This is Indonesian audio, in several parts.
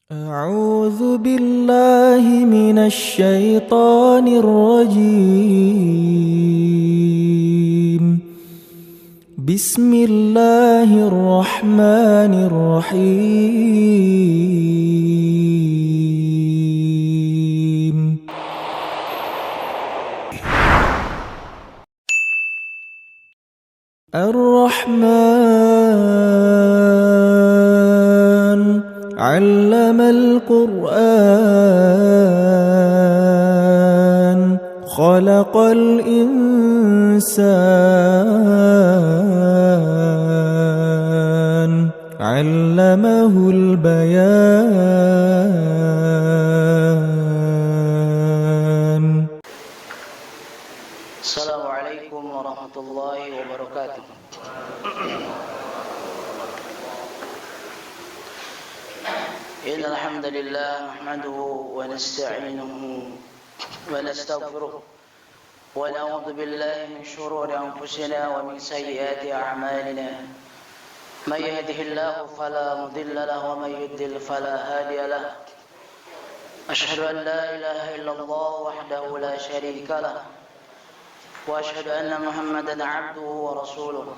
أعوذ بالله من الشيطان الرجيم. بسم الله الرحمن الرحيم. الرحمن علم القرآن خلق الإنسان علمه البيان. السلام عليكم ورحمة الله وبركاته. إن الحمد لله نحمده ونستعينه ونستغفره ونعوذ بالله من شرور أنفسنا ومن سيئات أعمالنا. من يهده الله فلا مضل له ومن يضلل فلا هادي له. أشهد أن لا إله إلا الله وحده لا شريك له وأشهد أن محمدا عبده ورسوله.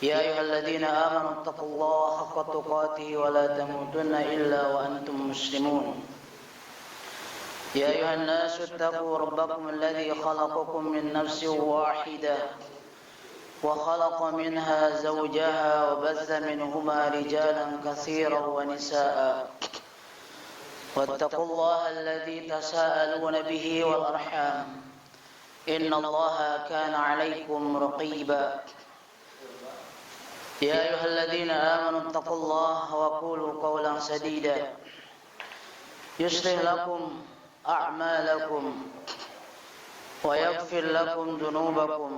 يا أيها الذين آمنوا اتقوا الله حق تقاته ولا تموتن إلا وأنتم مسلمون. يا أيها الناس اتقوا ربكم الذي خلقكم من نفس واحدة وخلق منها زوجها وبث منهما رجالا كثيرا ونساء. واتقوا الله الذي تساءلون به والأرحام إن الله كان عليكم رقيبا. يا أيها الذين آمنوا اتقوا الله وقولوا قولا سديدا يصلح لكم أعمالكم ويغفر لكم ذنوبكم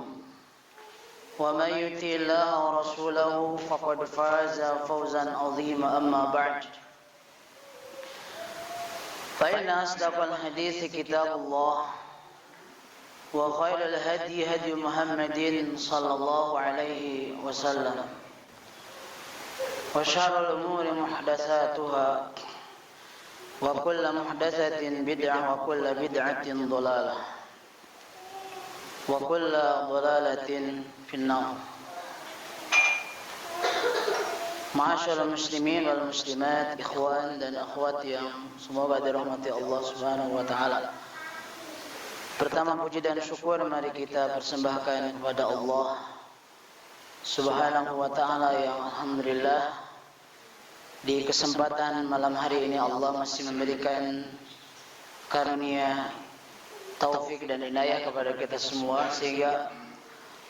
ومن يطع الله ورسوله فقد فاز فوزا عظيما. أما بعد فإن أصدق الحديث كتاب الله وخير الهدي هدي محمد صلى الله عليه وسلم وشر الأمور محدثاتها وكل محدثة بدعة وكل بدعة ضلالة وكل ضلالة في النار. Ma'asyiral muslimin wal muslimat, ikhwan dan akhwat yang semoga dirahmati Allah Subhanahu wa taala. Pertama puji dan syukur mari kita persembahkan kepada Allah Subhanahu wa taala yang alhamdulillah di kesempatan malam hari ini Allah masih memberikan karunia taufik dan inayah kepada kita semua sehingga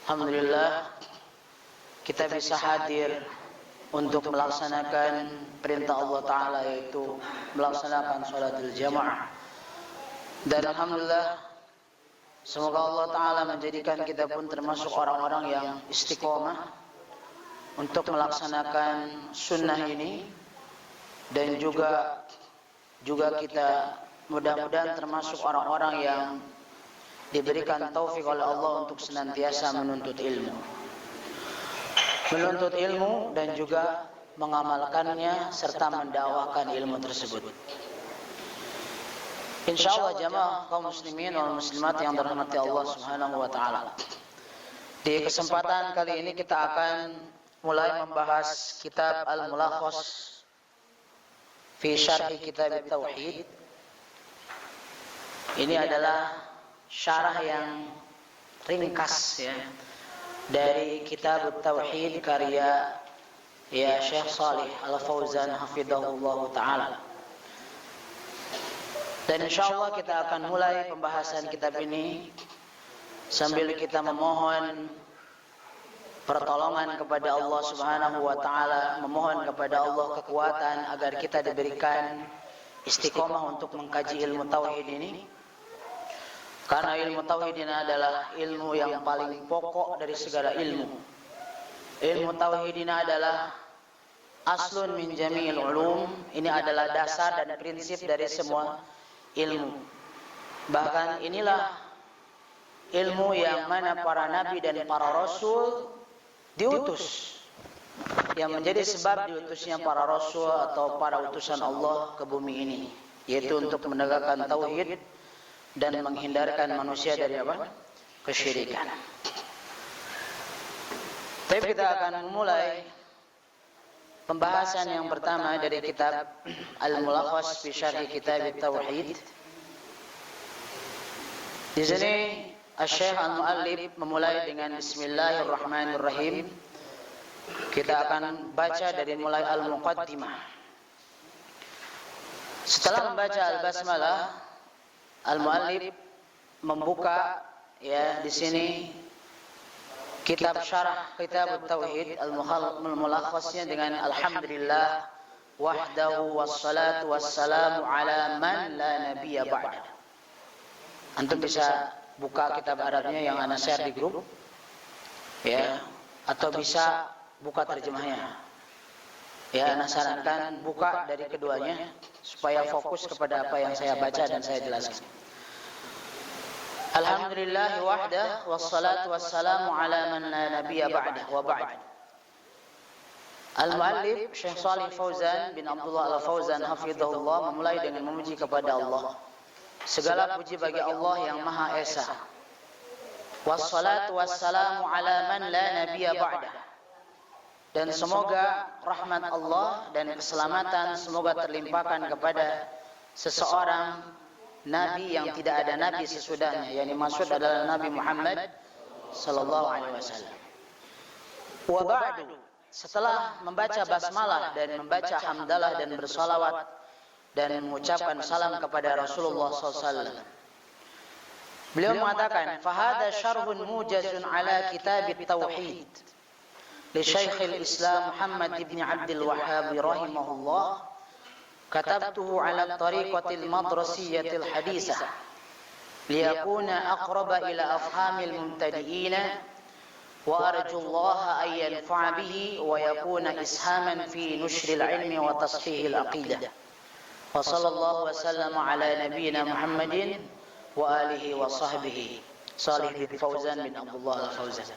alhamdulillah kita bisa hadir untuk melaksanakan perintah Allah taala yaitu melaksanakan sholatul jamaah. Dan alhamdulillah semoga Allah taala menjadikan kita pun termasuk orang-orang yang istiqomah untuk melaksanakan sunnah ini. Dan juga kita mudah-mudahan termasuk orang-orang yang diberikan taufik oleh Allah untuk senantiasa menuntut ilmu. Menuntut ilmu dan juga mengamalkannya serta mendakwahkan ilmu tersebut. Insyaallah jamaah kaum muslimin wal muslimat yang dirahmati Allah Subhanahu wa taala. Di kesempatan kali ini kita akan mulai membahas kitab Al-Mulakhas fi syarhi kitab Tauhid. Ini adalah syarah yang ringkas ya dari kitab Tauhid karya ya Syekh Shalih Al-Fauzan hafizahullah taala. Dan insyaallah kita akan mulai pembahasan kitab ini sambil kita memohon pertolongan kepada Allah Subhanahu wa taala, memohon kepada Allah kekuatan agar kita diberikan istiqomah untuk mengkaji ilmu tauhid ini. Karena ilmu tauhid ini adalah ilmu yang paling pokok dari segala ilmu. Ilmu tauhid ini adalah aslun min jami'il ulum, ini adalah dasar dan prinsip dari semua ilmu. Bahkan inilah ilmu yang mana para nabi dan para rasul diutus yang menjadi sebab diutusnya para rasul atau para utusan Allah ke bumi ini, yaitu untuk menegakkan tauhid dan menghindarkan manusia dari apa? Kesyirikan. Tapi kita akan memulai pembahasan yang pertama dari kitab Al-Mulakhas fi Syarh Kitab Tauhid. Di sini Asy-Syaikh Al-Muallif memulai dengan Bismillahirrahmanirrahim. Kita akan baca dari mulai Al-Muqaddimah. Setelah membaca Al-Basmalah, Al-Muallif membuka ya di sini kitab syarah Kitab Tauhid Al-Mulakhasnya dengan alhamdulillah wahdahu wassalatu wassalamu ala man la nabiyya ba'da. Antum bisa buka kitab Arabnya yang ana share di grup ya, atau bisa buka terjemahnya. Ya, ana sarankan buka dari keduanya supaya fokus kepada apa yang saya baca dan saya jelaskan. Alhamdulillah wahdah wassalatu wassalamu ala man la nabiyya ba'dah wa ba'd. Al-Muallif Syekh Shalih Fauzan bin Abdullah Al-Fauzan hafizahullah memulai dengan memuji kepada Allah. Segala puji bagi Allah yang Maha Esa. Wassalatu wassalamu ala man la nabiyya ba'dah. Dan semoga rahmat Allah dan keselamatan semoga terlimpahkan kepada seseorang nabi yang tidak ada nabi sesudahnya, yakni maksud adalah Nabi Muhammad sallallahu alaihi wasallam. Wa ba'du, setelah membaca basmalah dan membaca hamdalah dan bersalawat dan mengucapkan salam kepada Rasulullah sallallahu alaihi wasallam, beliau mengatakan, "Fahada syarhun mujazun ala kitab tauhid li Syekhul Islam Muhammad ibn Abdul Wahhab rahimahullah. Katabtuhu ala tariqatil madrasiyatil hadisah liyakuna aqraba ila afhamil mumtadi'ina wa arju Allah an yanfa'a bihi wa yakuna ishaman fi nushril ilmi wa tashihil aqidah. Wa sallallahu wa sallama ala nabiyyina Muhammadin wa alihi wa sahbihi." Shalih bin Fauzan bin Abdullah Al-Fauzan.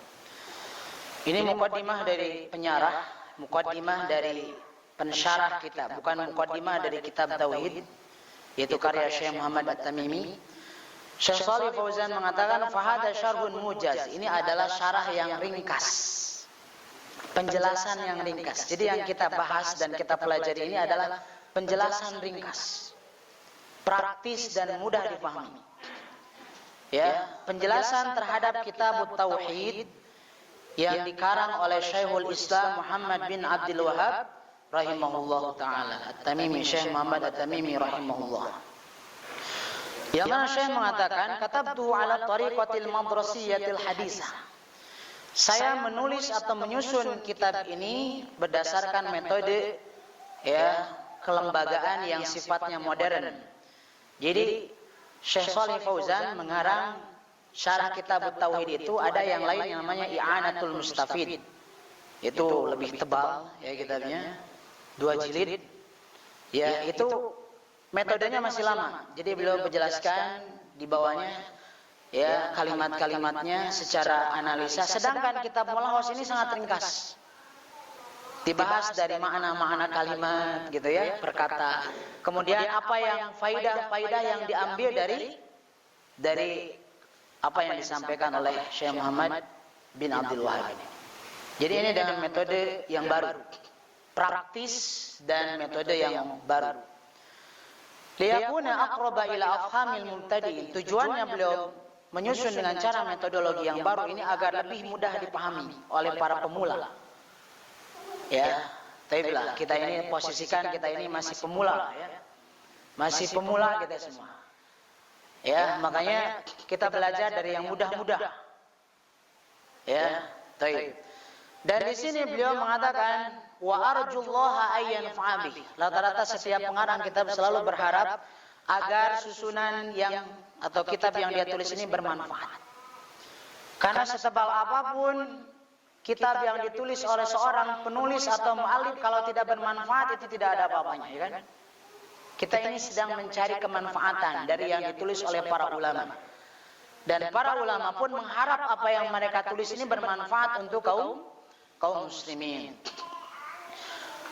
Ini muqaddimah dari penyarah, muqaddimah dari pensyarah kitab, bukan muqaddimah dari kitab tauhid, yaitu karya Syekh Muhammad At-Tamimi. Syekh Shalih Fauzan mengatakan, "Fahada syarhun mujaz." Ini adalah syarah yang ringkas, penjelasan yang ringkas. Jadi yang kita bahas dan kita pelajari ini adalah penjelasan ringkas, praktis dan mudah dipahami. Ya, penjelasan terhadap kitab tauhid yang dikarang oleh Syekhul Islam Muhammad bin Abdul Wahhab rahimahullah ta'ala At-Tamimi, Syekh Muhammad At-Tamimi rahimahullah. Yang mana Syekh mengatakan, "Katabtu ala tariqatil madrasiyatil hadisah." Saya menulis atau menyusun kitab ini berdasarkan metode ya kelembagaan yang sifatnya modern. Jadi Syekh Shalih Fauzan mengarang syarah kitab tauhid itu ada yang lain yang namanya I'anatul Mustafid. Itu lebih tebal ya kitabnya, 2 jilid. Ya, itu metodenya masih lama. Jadi beliau menjelaskan di bawahnya ya kalimat-kalimatnya secara analisa. Sedangkan kitab Mulakhas ini sangat ringkas. Dibahas dari makna-makna kalimat gitu ya, perkata. Kemudian apa yang faidah-faidah yang diambil dari apa yang disampaikan oleh Syekh Muhammad bin Abdul Wahhab ini. Jadi ini dengan metode yang baru, praktis dan metode yang baru. Liyakuna aqraba ila afhamil mubtadi'in. Tujuannya beliau menyusun dengan cara metodologi yang baru ini agar lebih mudah dipahami oleh para pemula. Ya, baiklah, kita ini posisikan kita ini masih pemula ya. Masih pemula kita semua. Ya, makanya kita belajar dari yang mudah-mudah. Ya, baik. Dan di sini beliau mengatakan, "Wa arjullaha ayyan fa'abi." Rata-rata setiap pengarang kitab selalu berharap agar susunan yang atau kitab yang dia tulis ini bermanfaat. Karena setebal apapun kitab yang ditulis oleh seorang penulis atau mu'allif, kalau tidak bermanfaat itu tidak ada apa-apanya, ya kan? Kita ini sedang mencari kemanfaatan dari yang ditulis oleh para ulama. Dan para ulama pun mengharap apa yang mereka tulis ini bermanfaat untuk kaum muslimin.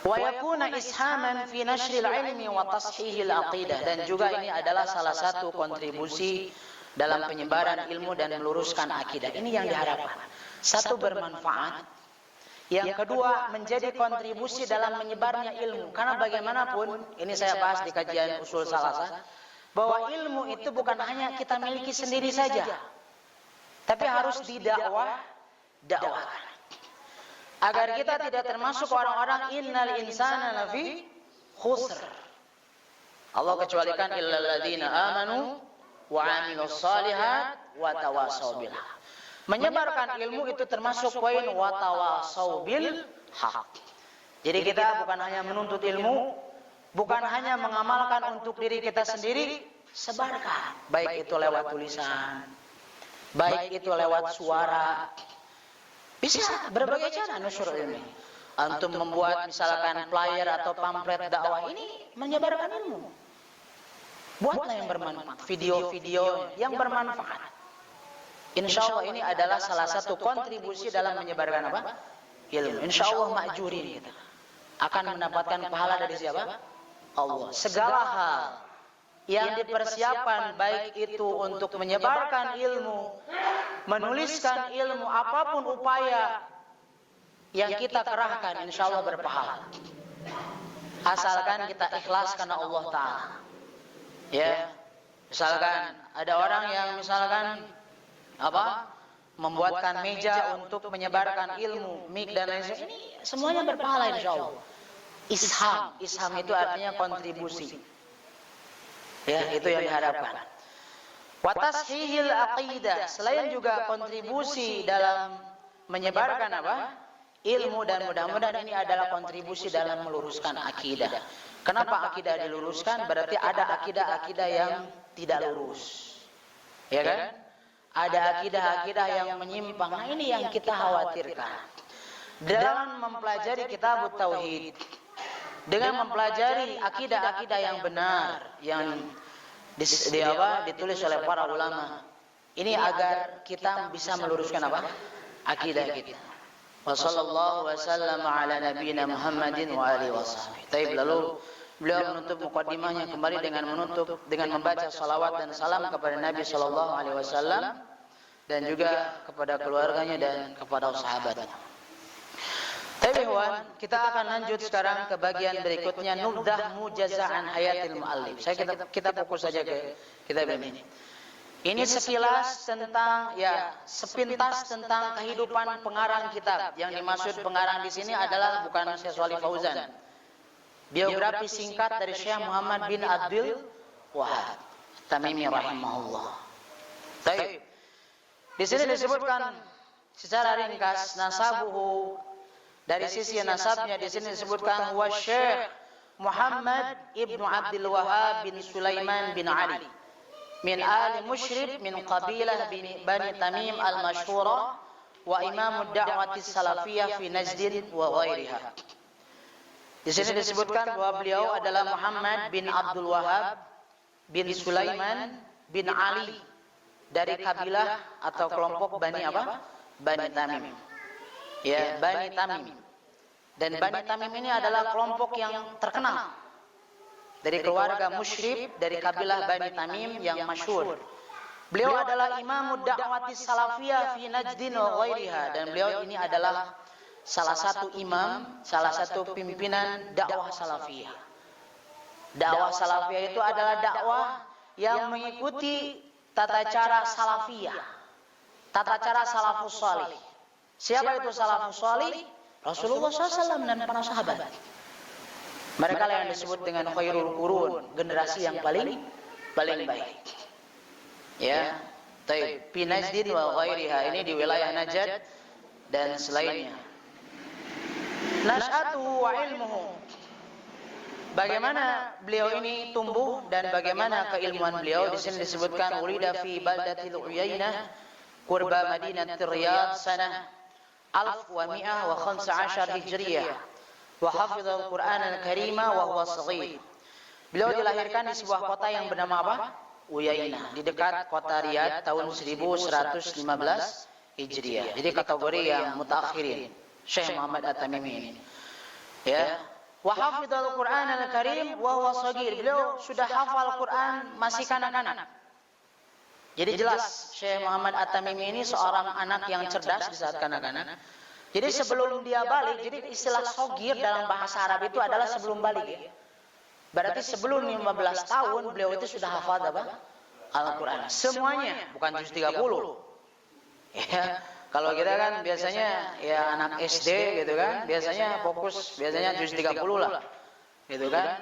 wa yakuna ishaman fi nashril ilmi wa tashihil aqidah, dan juga ini adalah salah satu kontribusi dalam penyebaran ilmu dan meluruskan akidah. Ini yang diharapkan. Satu, bermanfaat. Yang kedua, menjadi kontribusi dalam menyebarnya ilmu. Karena bagaimanapun, ini saya bahas di kajian usul salasah, bahwa ilmu itu bukan hanya kita miliki sendiri saja, tapi harus didakwahkan. Agar kita tidak termasuk orang-orang innal insana lafi khusr. Allah kecualikan illal ladzina amanu wa amilus shalihat wa tawassaw bil haq. Menyebarkan ilmu itu termasuk poin wa tawassaw bil haq. Jadi kita bukan hanya menuntut ilmu, bukan hanya mengamalkan untuk diri kita sendiri, sebarkan. Baik itu lewat tulisan, baik itu lewat suara. Bisa berbagai cara nusyur ilmi. Antum membuat misalkan flyer atau pamflet dakwah, ini menyebarkan ilmu. Buatlah yang bermanfaat, video-video yang bermanfaat. Insya Allah ini adalah salah satu kontribusi dalam menyebarkan apa? Ilmu. Insya Allah ma'jurin kita akan mendapatkan pahala dari siapa? Allah. Segala hal yang dipersiapkan, baik itu untuk menyebarkan ilmu, menuliskan ilmu, apapun upaya yang kita kerahkan, insya Allah berpahala. Asalkan kita ikhlas karena Allah Ta'ala. Ya, misalkan ada orang yang misalkan membuatkan meja untuk menyebarkan ilmu, mic dan lain sebagainya, ini semuanya berpahala insya Allah. Isham itu artinya kontribusi. Ya, itu yang diharapkan. Wa tashihil aqidah, selain juga kontribusi dalam menyebarkan ilmu, dan mudah-mudahan ini adalah kontribusi dalam meluruskan akidah. Kenapa akidah diluruskan? Berarti ada akidah-akidah yang tidak lurus. Ya kan? Ada akidah-akidah yang menyimpang. Nah, ini yang kita khawatirkan. Dalam mempelajari kitab tauhid, dengan mempelajari akidah-akidah yang benar yang ditulis oleh para ulama, ini agar kita bisa meluruskan akidah kita. Wassallallahu wasallam ala nabiyina Muhammadin wa alihi wasahbihi. Taib, lalu beliau menutup mukaddimahnya kembali dengan membaca salawat dan salam kepada Nabi sallallahu alaihi wasallam dan juga kepada keluarganya dan kepada sahabatnya. Taib, kita akan lanjut sekarang ke bagian berikutnya, nubdah mujaza'an hayatil muallif. Kita fokus saja ke kitab ini. Ini sekilas tentang, sepintas tentang kehidupan pengarang kitab. Yang dimaksud pengarang di sini adalah bukan Syekh Shalih Fauzan. Biografi singkat dari Syekh Muhammad bin Abdul Wahab Tamimi rahimahullah. Baik. Di sini disebutkan secara ringkas nasabuhu, dari sisi nasabnya di sini disebutkan wa Syekh Muhammad ibnu Abdul Wahab bin Sulaiman bin Ali min ali musyrib min qabilah Bani Tamim al-masyhura wa imam ad-da'wati salafiyah fi Najd wa ghairiha. Di sini disebutkan bahwa beliau adalah Muhammad bin Abdul Wahab bin Sulaiman bin Ali dari kabilah atau kelompok Bani Bani Tamim. Ya, Bani Tamim. Dan Bani Tamim ini adalah kelompok yang terkenal dari keluarga musyrib dari kabilah Bani Tamim yang masyhur. Beliau adalah imam ad-da'wati salafiyah fi Najd wa ghairiha, dan beliau ini adalah salah satu imam, salah satu pimpinan dakwah salafiyah. Dakwah salafiyah itu adalah dakwah yang mengikuti tata cara salafiyah, tata cara salafus salih. Siapa itu salafus salih? Rasulullah SAW dan para sahabat. Mereka yang disebut dengan khairul qurun, generasi yang paling baik. Ya, taib. Fi Najd wa ghairiha, ini di wilayah Najd dan selainnya. Nash'atuhu wa ilmuhu, bagaimana beliau ini tumbuh dan bagaimana keilmuan beliau. Di sini disebutkan ulida fi baldatil Uyainah qurba Madinatir Riyadh sanah 1115 Hijriyah wa hafizal Qur'an al-Karima wa huwa shaghir. Beliau dilahirkan di sebuah kota yang bernama Uyainah, di dekat kota Riyadh tahun 1115 Hijriyah. Jadi kategori yang mutaakhirin, Syekh Muhammad At-Tamimi ini. Ya, wa hafidhal Qur'an al-Karim wa huwa shaghir. Beliau sudah hafal Quran masih kanak-kanak. Jadi jelas Syekh Muhammad At-Tamimi ini seorang anak yang cerdas di saat kanak-kanak. Jadi sebelum dia balik, jadi istilah shaghir dalam bahasa Arab itu adalah sebelum balik ya. Berarti sebelum 15 tahun beliau itu sudah hafal apa? Al-Quran. Semuanya, bukan juz 30. Ya, kalau kita kan biasanya ya anak SD gitu kan, biasanya fokus biasanya juz 30 lah. Gitu kan?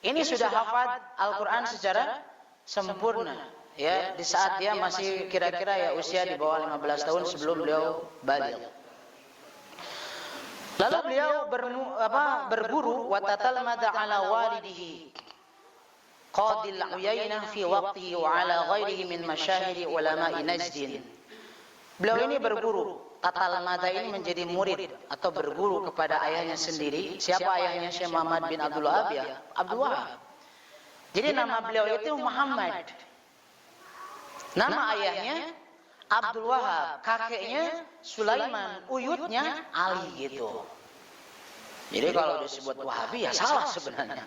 Ini sudah hafal Al-Quran secara sempurna ya di saat dia masih kira-kira ya usia di bawah 15 tahun sebelum beliau balik. Lalu beliau berguru wa tatalmada ala walidihi Qadil Uyainah fi waqtihi wa ala ghairihi min masyahiri ulama'i Najdin. Beliau ini berguru, tatalmada ini menjadi murid atau berguru kepada ayahnya sendiri. Siapa ayahnya? Syekh Muhammad bin Abdul Wahab ya? Abdul Wahab. Jadi nama beliau itu Muhammad. Nama ayahnya Abdul Wahab, kakeknya Sulaiman, uyutnya Ali gitu. Jadi kalau disebut Wahabi ya salah sebenarnya.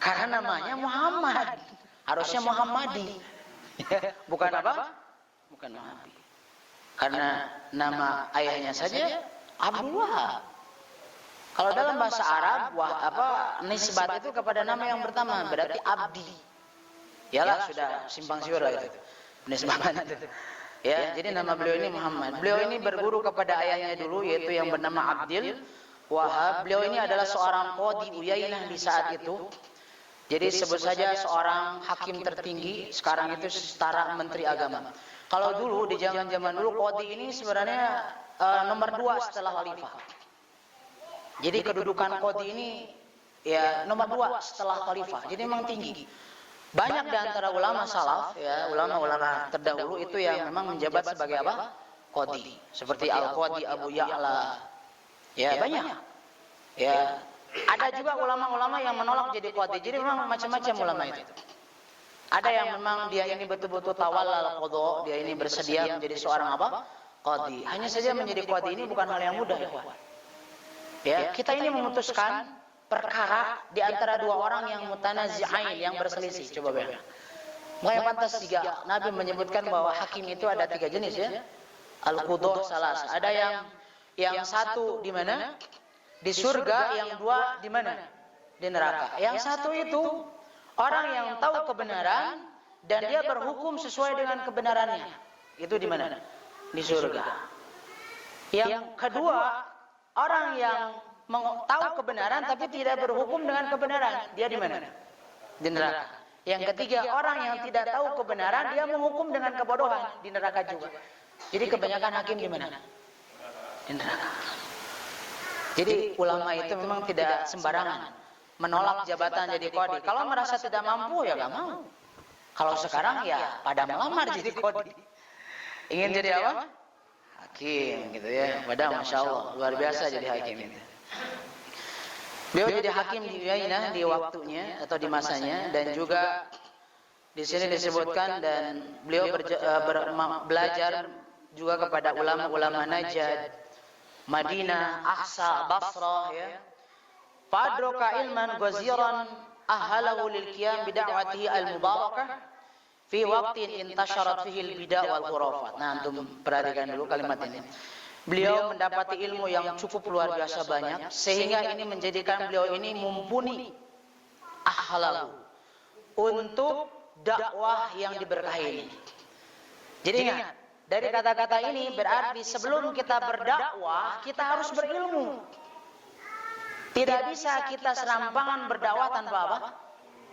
Karena namanya Muhammad. Harusnya Muhammadi. Bukan apa? Bukan Wahabi. Karena nama ayahnya saja Abdul Wahab. Kalau dalam bahasa Arab, nisbat itu kepada nama yang pertama, berarti abdi. Yalah sudah simpang siur lah itu. Nisbatan itu. Ya, jadi nama beliau ini Muhammad. Beliau ini berguru kepada ayahnya dulu yaitu yang bernama Abdul Wahab. Beliau ini adalah seorang qadhi Uyainah di saat itu. Jadi sebut saja seorang hakim tertinggi, sekarang itu setara menteri agama. Kalau dulu di zaman-zaman dulu qadhi ini sebenarnya nomor 2 setelah khalifah. Jadi kedudukan qadhi ini ya nomor 2 setelah khalifah. Jadi memang tinggi. Banyak di antara ulama salaf ya, ulama-ulama terdahulu itu yang memang menjabat sebagai apa? Qadhi. Seperti Al-Qadhi Abu Ya'la. Ya, banyak. Ya, ada juga ulama-ulama yang menolak jadi qadhi. Jadi memang macam-macam ulama itu. Ada yang memang dia ini betul-betul tawallal qadha, dia ini bersedia menjadi seorang apa? Qadhi. Hanya saja menjadi qadhi ini bukan hal yang mudah, ikhwan. Ya, kita ini memutuskan perkara di antara dua orang yang mutanazi'ain, yang berselisih. Coba bayangkan. Makanya pantas tiga. Nabi menyebutkan bahwa hakim itu ada 3 jenis ya. Al-qudhah salas. Ada yang satu di mana? Di surga, yang 2 di mana? Di neraka. Yang satu itu orang yang tahu kebenaran dan dia berhukum sesuai dengan kebenarannya. Itu di mana? Di surga. Yang kedua, orang yang tahu kebenaran tapi tidak berhukum dengan kebenaran. Dia di mana? Di neraka. Yang ketiga, orang yang tidak tahu kebenaran, dia menghukum dengan kebodohan. Di neraka juga. Jadi kebanyakan hakim di mana? Di neraka. Jadi ulama itu memang tidak sembarangan menolak jabatan jadi qadhi. Kalau merasa tidak mampu ya gak mau. Kalau sekarang ya pada melamar jadi qadhi. Ingin jadi apa? Hakim gitu ya. Padahal Masya Allah luar biasa jadi hakim itu. Beliau jadi hakim di Uyainah di waktunya atau di masanya, dan juga di sini disebutkan dan beliau belajar juga kepada ulama-ulama Najd, Madinah, Aqsa, Basrah ya. Fadroka ilman ghaziran ahhalahu lil qiyam bi da'watihi al-mubarakah fi waqtin intasharat fihi al-bida' wal khurafat. Nah, antum perhatikan dulu kalimat ini. Beliau mendapati ilmu yang cukup luar biasa banyak sehingga ini menjadikan beliau ini mumpuni ahhalahu untuk dakwah yang diberkahi ini. Jadi ingat, dari kata-kata ini berarti sebelum kita berdakwah, kita harus berilmu. Tidak bisa kita serampangan berdakwah tanpa apa?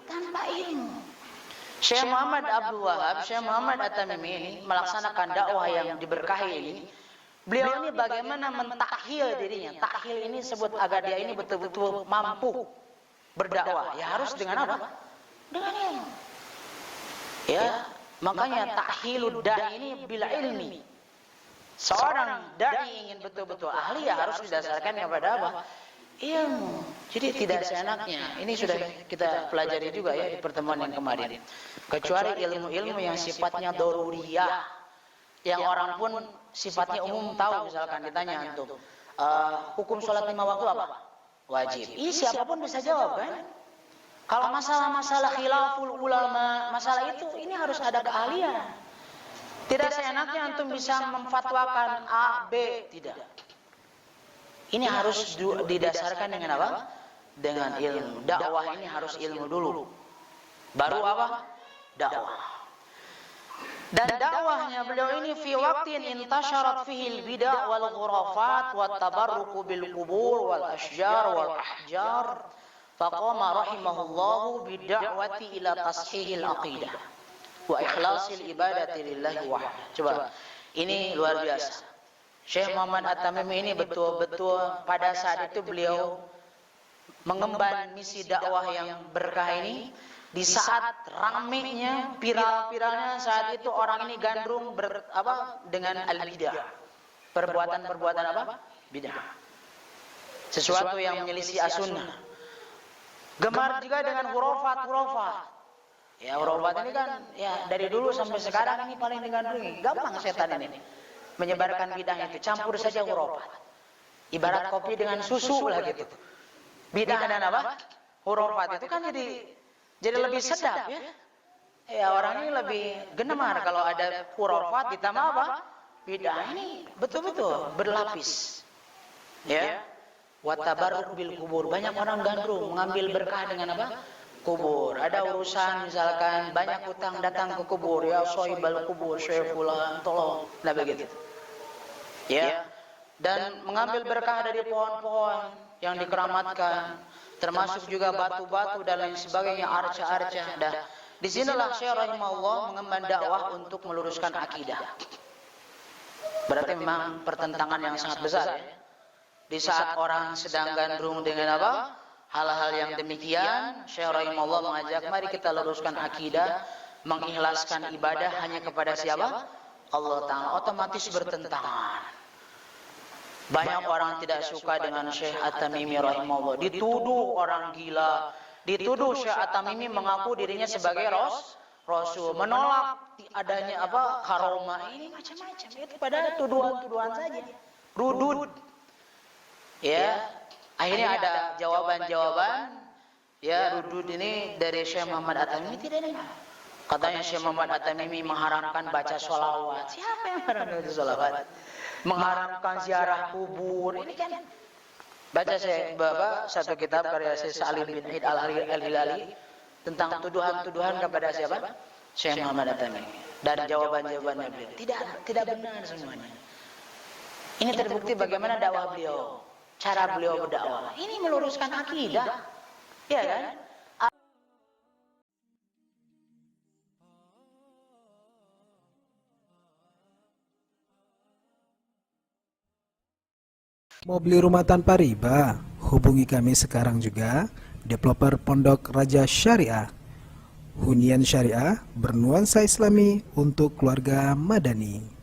Tanpa ilmu. Syekh Muhammad Abdul Wahab, Syekh Muhammad At-Tamimi ini melaksanakan dakwah yang diberkahi ini. Beliau ini bagaimana mentakhil dirinya. Takhil ini sebut agar dia ini betul-betul mampu berdakwah. Ya harus dengan apa? Dengan ilmu. Ya, makanya takhilud da'i ini bila ilmi. Seorang da'i ingin betul-betul ahli ya harus didasarkan kepada apa? Ilmu. Jadi tidak seenaknya. Ini sudah kita pelajari juga ya di pertemuan yang kemarin. Kecuali ilmu-ilmu yang sifatnya daruriyah, yang orang pun sifatnya umum tahu, misalkan ditanya antum, hukum sholat 5 waktu apa? wajib. Ini siapapun bisa jawab kan? Kalau masalah-masalah khilaful ulama, masalah itu ini harus ada keahlian. Tidak seenaknya antum bisa memfatwakan A, B, tidak. Ini harus didasarkan dengan apa? Dengan ilmu. Dakwah ini harus ilmu dulu. Baru apa? Dakwah. Dan dakwahnya beliau ini fi waqtin intasharat fihi al-bid'ah wal khurafat wat tabarruk bil qubur wal ashjar wal ahjar faqama rahimahullahu bid'awati ila tashihil aqidah wa ikhlasil ibadati lillahi wahdah. Coba, ini luar biasa. Syekh Muhammad At-Tamimi ini betul-betul pada saat itu beliau mengemban misi dakwah yang berkah ini. Di saat ramenya, viral-viralnya saat itu orang ini gandrung dengan al-bidah. Perbuatan-perbuatan apa? Bidah. Sesuatu yang menyelisih as-sunnah. Gemar juga dengan hurufat-hurufat. Ya, hurufat ini kan ya dari dulu sampai sekarang ini paling digandrungi. Gampang setan ini menyebarkan bid'ah itu, campur saja hurufat. Ibarat kopi dengan susu lah gitu. Bid'ah dan apa? Hurufat itu kan jadi lebih sedap ya. Ya, orang ini lebih gemar kalau ada khurafat ditambah apa? Bid'ah. Ini betul-betul berlapis. Ya. Wa tabarruk bil kubur. Banyak orang gandrung mengambil berkah dengan apa? Kubur. Ada urusan misalkan banyak hutang datang ke kubur, ya sohibal kubur, syekh fulan, tolong. Nah begitu. Ya. Dan mengambil berkah dari pohon-pohon yang dikeramatkan, termasuk juga batu-batu dan lain sebagainya, arca-arca. Dah, disinilah Syekh rahimahullah mengemban dakwah untuk meluruskan akidah. Berarti memang pertentangan yang sangat besar ya. Di saat orang sedang gandrung dengan apa? Hal-hal yang demikian, Syekh rahimahullah mengajak, mari kita luruskan akidah, mengikhlaskan ibadah hanya kepada siapa? Allah Ta'ala. Otomatis bertentangan. Banyak orang tidak suka dengan Syekh At-Tamimi rahimahullah. Dituduh orang gila. Dituduh Syekh At-Tamimi mengaku dirinya sebagai Rasul. Menolak adanya apa? Karomah. Ini macam-macam. Itu pada tuduhan-tuduhan saja. Rudud. Ya. Akhirnya ada jawaban-jawaban. Ya, rudud ini dari Syekh Muhammad At-Tamimi tidak ada. Katanya Syekh Muhammad At-Tamimi mengharamkan baca sholawat. Siapa yang mengharamkan sholawat? Mengharamkan ziarah kubur. Ini kan baca saya satu kitab karya Syekh Salim bin Aid Al-Hilali tentang tuduhan-tuduhan kepada siapa? Syekh Muhammad At-Tamimi. Dan jawaban-jawabannya beliau tidak benar semuanya. Ini terbukti bagaimana dakwah beliau, cara beliau berdakwah. Ini meluruskan akidah. Ya kan? Mau beli rumah tanpa riba? Hubungi kami sekarang juga, developer Pondok Raja Syariah. Hunian syariah bernuansa Islami untuk keluarga madani.